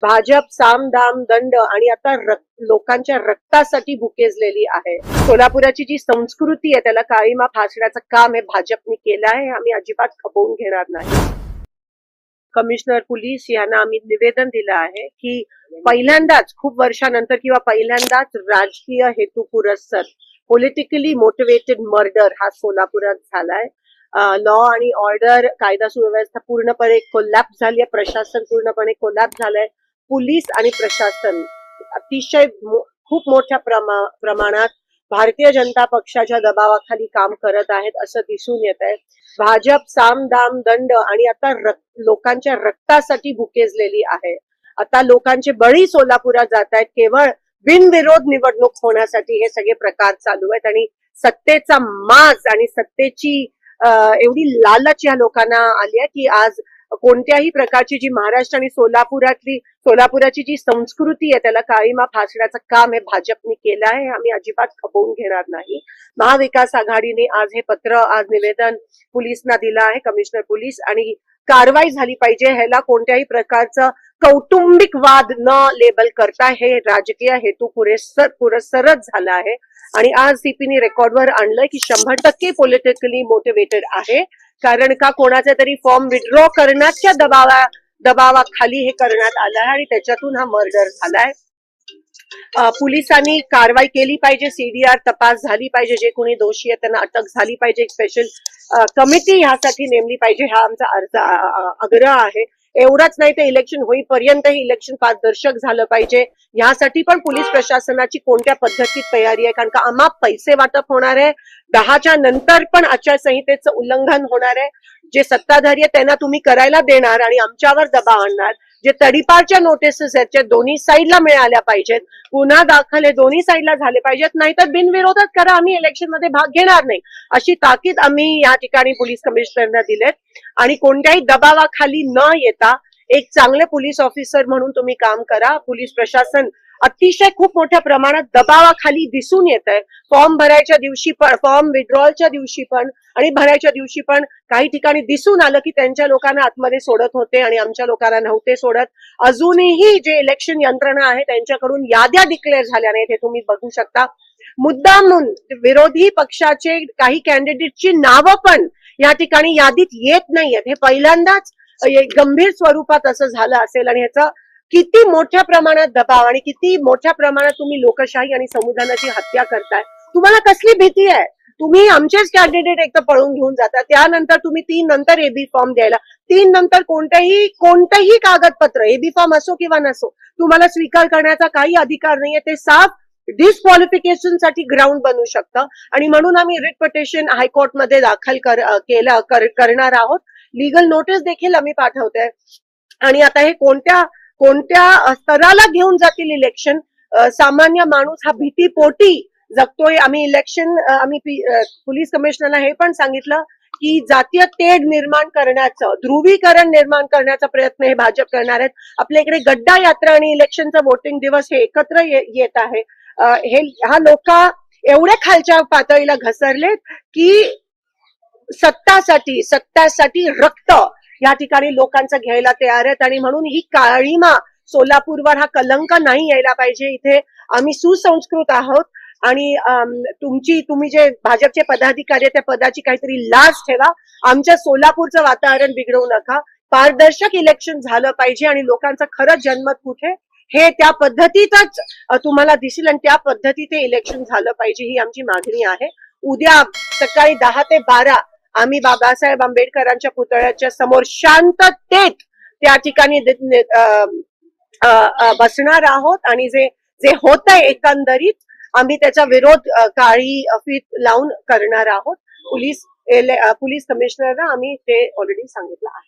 भाजप साम दाम दंड आणि आता लोकांच्या रक्तासाठी भुकेजलेली आहे. सोलापुराची जी संस्कृती आहे त्याला काळीमा फासण्याचं काम हे भाजपने केलं आहे. आम्ही अजिबात खपवून घेणार नाही. कमिशनर पोलीस यांना आम्ही निवेदन दिलं आहे की पहिल्यांदाच खूप वर्षानंतर किंवा पहिल्यांदाच राजकीय हेतू पुरस्सर पॉलिटिकली मोटिवेटेड मर्डर हा सोलापुरात झालाय. लॉ आणि ऑर्डर, कायदा सुव्यवस्था पूर्णपणे कोलॅप्स झाली आहे. प्रशासन पूर्णपणे कोलॅप्स झालंय. पोलीस आणि प्रशासन अतिशय खूप मोठ्या प्रमाणात भारतीय जनता पक्षाच्या दबावाखाली काम करत आहेत असं दिसून येत आहे. भाजप साम दाम दंड आणि आता लोकांच्या रक्तासाठी भुकेजलेली आहे. आता लोकांचे बळी सोलापुरात जात आहेत. केवळ बिनविरोध निवडणूक होण्यासाठी हे सगळे प्रकार चालू आहेत आणि सत्तेचा माज आणि सत्तेची एवढी लालच या लोकांना आली आहे की आज कोणत्याही प्रकारची जी महाराष्ट्र आणि सोलापुराची जी संस्कृती आहे त्याला काळीमा फासण्याचं काम हे भाजपने केलं आहे. आम्ही अजिबात खपवून घेणार नाही. महाविकास आघाडीने आज हे आज निवेदन पोलिसांना दिलं आहे, कमिशनर पोलीस, आणि कारवाई झाली पाहिजे. ह्याला कोणत्याही प्रकारचं कौटुंबिक वाद न लेबल करता हे राजकीय हेतू पुरस्सरच झाला आहे. आणि आज सीपीने रेकॉर्डवर आणलंय की 100% पॉलिटिकली मोटिवेटेड आहे. कारण का कोणाचा तरी फॉर्म विड्रॉ करण्याच्या दबावाखाली हे करण्यात आलं आहे आणि त्याच्यातून हा मर्डर झालाय. पोलिसांनी कारवाई केली पाहिजे. सीडीआर तपास झाली पाहिजे. जे कोणी दोषी आहेत त्यांना अटक झाली पाहिजे. एक स्पेशल कमिटी ह्यासाठी नेमली पाहिजे. हा आमचा आग्रह आहे. एवढंच नाही तर इलेक्शन होईपर्यंत हे इलेक्शन पारदर्शक झालं पाहिजे. यासाठी पण पोलीस प्रशासनाची कोणत्या पद्धतीत तयारी आहे. कारण का अमाप पैसे वाटप होणार आहे. 10च्या नंतर पण आचारसंहितेचं उल्लंघन होणार आहे. जे सत्ताधारी आहे त्यांना तुम्ही करायला देणार आणि आमच्यावर दबाव आणणार. जे तडीपारच्या नोटिसेस आहेत त्या दोन्ही साईडला मिळाल्या पाहिजेत. गुन्हा दाखल हे दोन्ही साईडला झाले पाहिजेत. नाहीतर बिनविरोधात करा, आम्ही इलेक्शन मध्ये भाग घेणार नाही अशी ताकीद आम्ही या ठिकाणी पोलीस कमिशनरना दिलेत. आणि कोणत्याही दबावाखाली न येता एक चांगले पोलीस ऑफिसर म्हणून तुम्ही काम करा. पोलीस प्रशासन अतिशय खूप मोठ्या प्रमाणात दबावाखाली दिसून येत आहे. फॉर्म भरायच्या दिवशी पण, फॉर्म विड्रॉलच्या दिवशी पण आणि भरायच्या दिवशी पण काही ठिकाणी दिसून आलं की त्यांच्या लोकांना आतमध्ये सोडत होते आणि आमच्या लोकांना नव्हते सोडत. अजूनही जे इलेक्शन यंत्रणा आहे त्यांच्याकडून याद्या डिक्लेअर झाल्या नाहीत हे तुम्ही बघू शकता. मुद्दामून विरोधी पक्षाचे काही कॅन्डिडेटची नावं पण या ठिकाणी यादीत येत नाहीयेत. हे पहिल्यांदाच गंभीर स्वरूपात असं झालं असेल आणि ह्याचा किती मोठ्या प्रमाणात दबाव आणि किती मोठ्या प्रमाणात तुम्ही लोकशाही आणि संविधानाची हत्या करताय. तुम्हाला कसली भीती आहे? तुम्ही आमचेच कॅन्डिडेट एक तर पळून घेऊन जाता, त्यानंतर तुम्ही 3 नंतर एबी फॉर्म द्यायला, 3 नंतर कोणतेही कागदपत्र एबी फॉर्म असो किंवा नसो तुम्हाला स्वीकार करण्याचा काही अधिकार नाहीये. ते साफ डिस्क्वालिफिकेशन साठी ग्राउंड बनू शकतं. आणि म्हणून आम्ही रिट पिटिशन हायकोर्टमध्ये दाखल करणार आहोत. लीगल नोटीस देखील आम्ही पाठवतोय. आणि आता हे कोणत्या स्तराला घेऊन जातील इलेक्शन, सामान्य माणूस हा भीतीपोटी जगतोय. आम्ही पोलीस कमिशनरला हे पण सांगितलं की जातीय तेढ निर्माण करण्याचं, ध्रुवीकरण निर्माण करण्याचा प्रयत्न हे भाजप करणार आहेत. आपल्या इकडे गड्डा यात्रा आणि इलेक्शनचा वोटिंग दिवस हे एकत्र येत आहे. हा लोक एवढे खालच्या पातळीला घसरलेत की सत्तासाठी रक्त या ठिकाणी लोकांचं घ्यायला तयार आहेत. आणि म्हणून ही काळीमा सोलापूरवर हा कलंक नाही यायला पाहिजे. इथे आम्ही सुसंस्कृत आहोत आणि तुम्ही जे भाजपचे पदाधिकारी आहेत त्या पदाची काहीतरी लाज ठेवा. आमच्या सोलापूरचं वातावरण बिघडवू नका. पारदर्शक इलेक्शन झालं पाहिजे आणि लोकांचं खरं जनमत कुठे हे त्या पद्धतीतच तुम्हाला दिसेल आणि त्या पद्धतीत इलेक्शन झालं पाहिजे ही आमची मागणी आहे. उद्या सकाळी 10 ते 12 आम्ही बाबासाहेब आंबेडकरांच्या पुतळ्याच्या समोर शांततेत त्या ठिकाणी बसणार आहोत. आणि जे होत आहे एकंदरीत आम्ही त्याचा विरोध काळी फीत लावून करणार आहोत. पोलीस कमिशनरना आम्ही ते ऑलरेडी सांगितलं आहे.